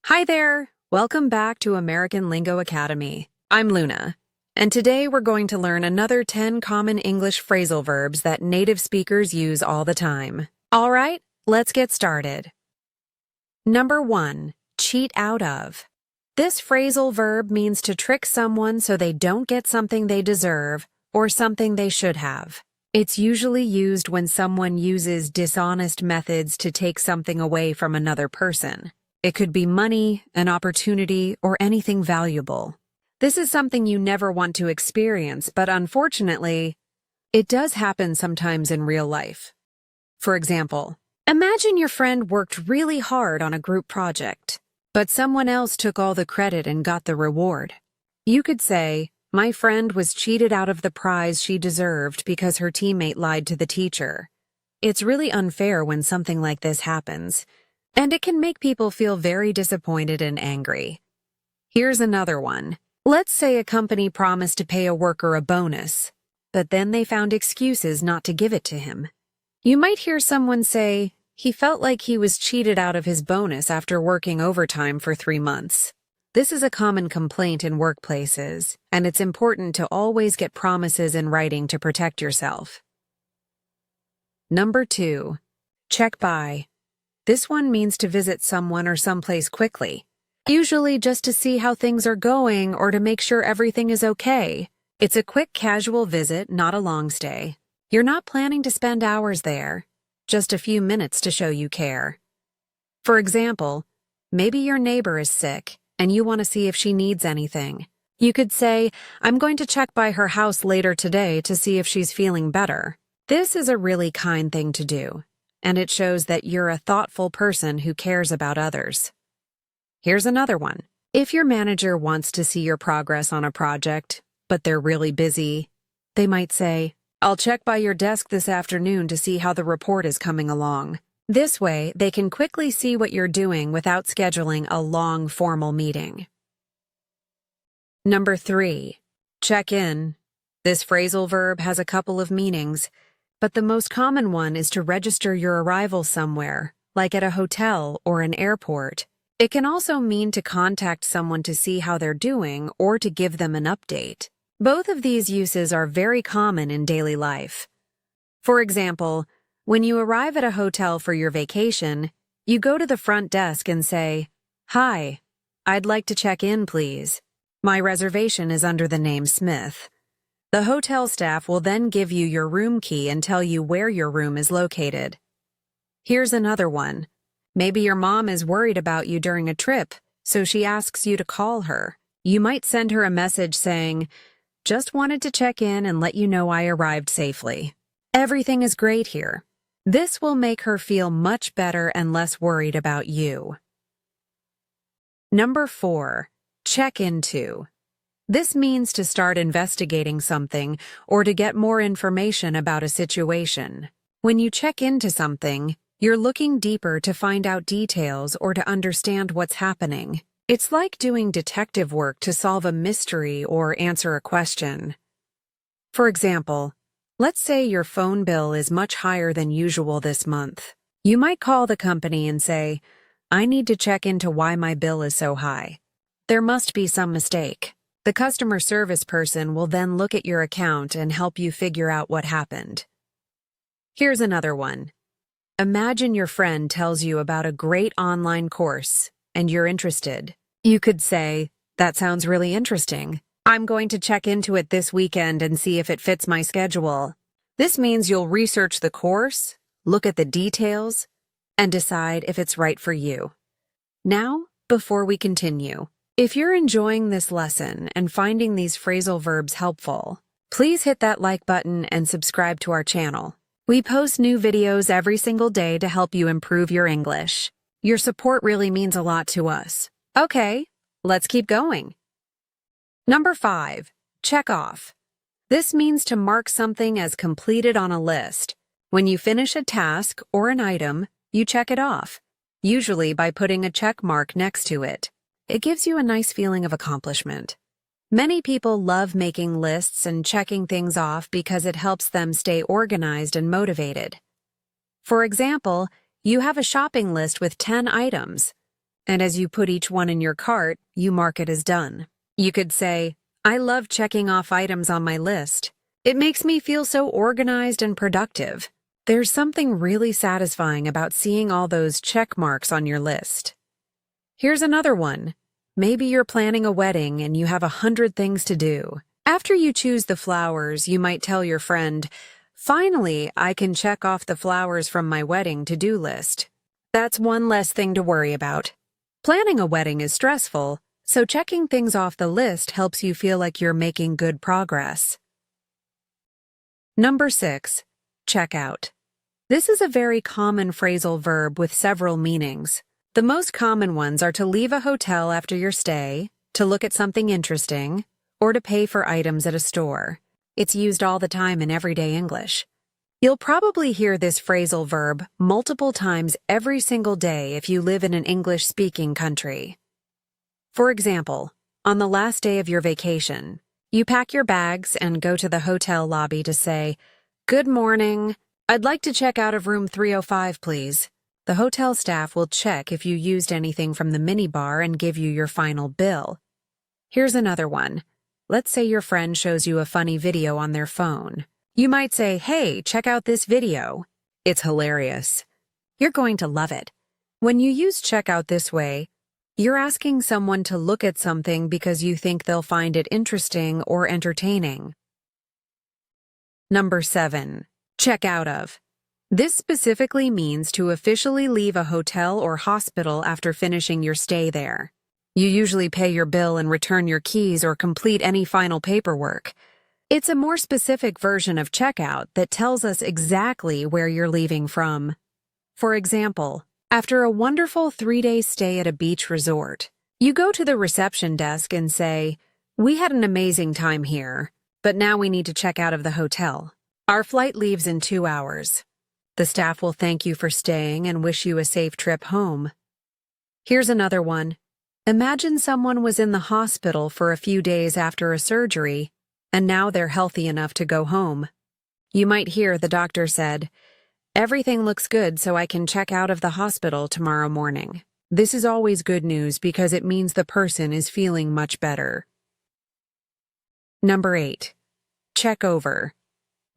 Hi there! Welcome back to American Lingo Academy. I'm Luna, and today we're going to learn another 10 common English phrasal verbs that native speakers use all the time. All right, let's get started. Number 1, cheat out of. This phrasal verb means to trick someone so they don't get something they deserve or something they should have. It's usually used when someone uses dishonest methods to take something away from another person. It could be money, an opportunity, or anything valuable. This is something you never want to experience, but unfortunately, it does happen sometimes in real life. For example, imagine your friend worked really hard on a group project, but someone else took all the credit and got the reward. You could say, "My friend was cheated out of the prize she deserved because her teammate lied to the teacher." It's really unfair when something like this happens, and it can make people feel very disappointed and angry. Here's another one. Let's say a company promised to pay a worker a bonus, but then they found excuses not to give it to him. You might hear someone say, he felt like he was cheated out of his bonus after working overtime for 3 months. This is a common complaint in workplaces, and it's important to always get promises in writing to protect yourself. Number 2, check by. This one means to visit someone or someplace quickly, usually just to see how things are going or to make sure everything is okay. It's a quick casual visit, not a long stay. You're not planning to spend hours there, just a few minutes to show you care. For example, maybe your neighbor is sick and you want to see if she needs anything. You could say, "I'm going to check by her house later today to see if she's feeling better." This is a really kind thing to do, and it shows that you're a thoughtful person who cares about others. Here's another one. If your manager wants to see your progress on a project, but they're really busy, they might say, "I'll check by your desk this afternoon to see how the report is coming along." This way, they can quickly see what you're doing without scheduling a long, formal meeting. Number 3, check in. This phrasal verb has a couple of meanings, but the most common one is to register your arrival somewhere, like at a hotel or an airport. It can also mean to contact someone to see how they're doing or to give them an update. Both of these uses are very common in daily life. For example, when you arrive at a hotel for your vacation, you go to the front desk and say, "Hi, I'd like to check in, please. My reservation is under the name Smith." The hotel staff will then give you your room key and tell you where your room is located. Here's another one. Maybe your mom is worried about you during a trip, so she asks you to call her. You might send her a message saying, "Just wanted to check in and let you know I arrived safely. Everything is great here." This will make her feel much better and less worried about you. Number 4, check into. This means to start investigating something or to get more information about a situation. When you check into something, you're looking deeper to find out details or to understand what's happening. It's like doing detective work to solve a mystery or answer a question. For example, let's say your phone bill is much higher than usual this month. You might call the company and say, "I need to check into why my bill is so high. There must be some mistake." The customer service person will then look at your account and help you figure out what happened. Here's another one. Imagine your friend tells you about a great online course and you're interested. You could say, "That sounds really interesting. I'm going to check into it this weekend and see if it fits my schedule." This means you'll research the course, look at the details, and decide if it's right for you. Now, before we continue, if you're enjoying this lesson and finding these phrasal verbs helpful, please hit that like button and subscribe to our channel. We post new videos every single day to help you improve your English. Your support really means a lot to us. Okay, let's keep going. Number 5, check off. This means to mark something as completed on a list. When you finish a task or an item, you check it off, usually by putting a check mark next to it. It gives you a nice feeling of accomplishment. Many people love making lists and checking things off because it helps them stay organized and motivated. For example, you have a shopping list with 10 items. and as you put each one in your cart, you mark it as done. You could say, I love checking off items on my list. It makes me feel so organized and productive. There's something really satisfying about seeing all those check marks on your list. Here's another one. Maybe you're planning a wedding and you have 100 things to do. After you choose the flowers, you might tell your friend, finally, I can check off the flowers from my wedding to-do list. That's one less thing to worry about. Planning a wedding is stressful, so checking things off the list helps you feel like you're making good progress. Number 6. Check out. This is a very common phrasal verb with several meanings. The most common ones are to leave a hotel after your stay, to look at something interesting, or to pay for items at a store. It's used all the time in everyday English. You'll probably hear this phrasal verb multiple times every single day if you live in an English-speaking country. For example, on the last day of your vacation, you pack your bags and go to the hotel lobby to say, "Good morning. I'd like to check out of room 305, please." The hotel staff will check if you used anything from the minibar and give you your final bill. Here's another one. Let's say your friend shows you a funny video on their phone. You might say, "Hey, check out this video. It's hilarious." You're going to love it. When you use check out this way, you're asking someone to look at something because you think they'll find it interesting or entertaining. Number 7. Check out of. This specifically means to officially leave a hotel or hospital after finishing your stay there. You usually pay your bill and return your keys or complete any final paperwork. It's a more specific version of checkout that tells us exactly where you're leaving from. For example, after a wonderful 3-day stay at a beach resort, you go to the reception desk and say, "We had an amazing time here, but now we need to check out of the hotel. Our flight leaves in 2 hours. The staff will thank you for staying and wish you a safe trip home." Here's another one. Imagine someone was in the hospital for a few days after a surgery, and now they're healthy enough to go home. You might hear the doctor said, "Everything looks good, so I can check out of the hospital tomorrow morning." This is always good news because it means the person is feeling much better. Number 8. Check over.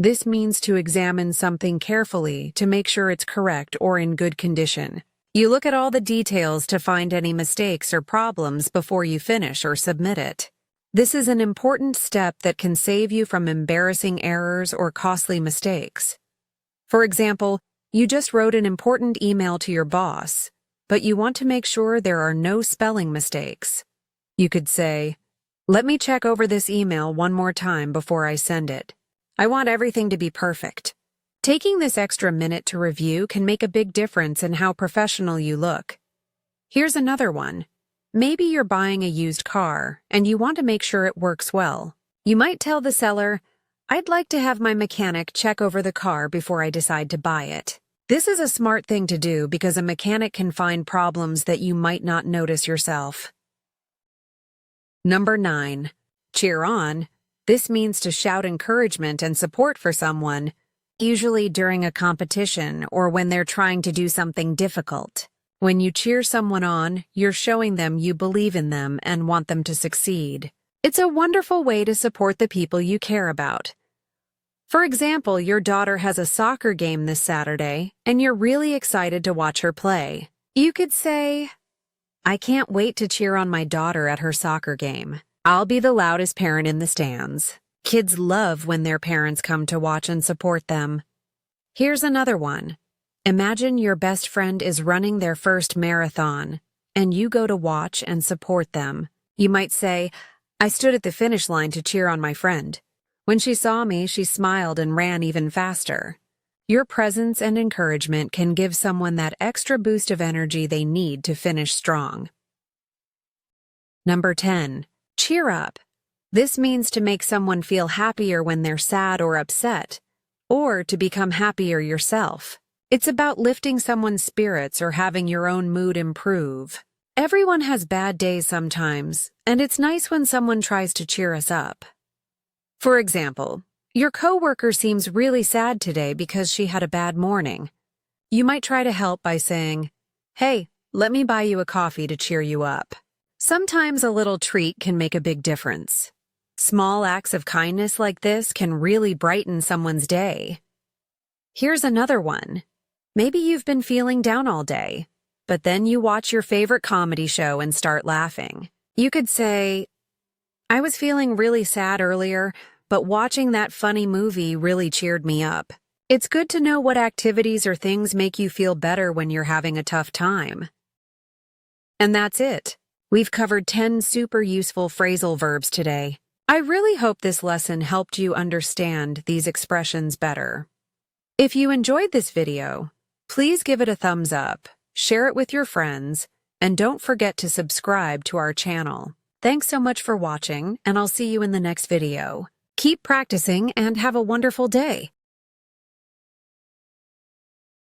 This means to examine something carefully to make sure it's correct or in good condition. You look at all the details to find any mistakes or problems before you finish or submit it. This is an important step that can save you from embarrassing errors or costly mistakes. For example, you just wrote an important email to your boss, but you want to make sure there are no spelling mistakes. You could say, "Let me check over this email one more time before I send it. I want everything to be perfect." Taking this extra minute to review can make a big difference in how professional you look. Here's another one. Maybe you're buying a used car and you want to make sure it works well. You might tell the seller, "I'd like to have my mechanic check over the car before I decide to buy it." This is a smart thing to do because a mechanic can find problems that you might not notice yourself. Number 9. Cheer on. This means to shout encouragement and support for someone, usually during a competition or when they're trying to do something difficult. When you cheer someone on, you're showing them you believe in them and want them to succeed. It's a wonderful way to support the people you care about. For example, your daughter has a soccer game this Saturday, and you're really excited to watch her play. You could say, "I can't wait to cheer on my daughter at her soccer game. I'll be the loudest parent in the stands." Kids love when their parents come to watch and support them. Here's another one. Imagine your best friend is running their first marathon, and you go to watch and support them. You might say, "I stood at the finish line to cheer on my friend. When she saw me, she smiled and ran even faster." Your presence and encouragement can give someone that extra boost of energy they need to finish strong. Number 10. Cheer up. This means to make someone feel happier when they're sad or upset, or to become happier yourself. It's about lifting someone's spirits or having your own mood improve. Everyone has bad days sometimes, and it's nice when someone tries to cheer us up. For example, your coworker seems really sad today because she had a bad morning. You might try to help by saying, "Hey, let me buy you a coffee to cheer you up. Sometimes a little treat can make a big difference. Small acts of kindness like this can really brighten someone's day. Here's another one. Maybe you've been feeling down all day, but then you watch your favorite comedy show and start laughing. You could say, I was feeling really sad earlier, but watching that funny movie really cheered me up. It's good to know what activities or things make you feel better when you're having a tough time. And that's it. We've covered 10 super useful phrasal verbs today. I really hope this lesson helped you understand these expressions better. If you enjoyed this video, please give it a thumbs up, share it with your friends, and don't forget to subscribe to our channel. Thanks so much for watching, and I'll see you in the next video. Keep practicing and have a wonderful day.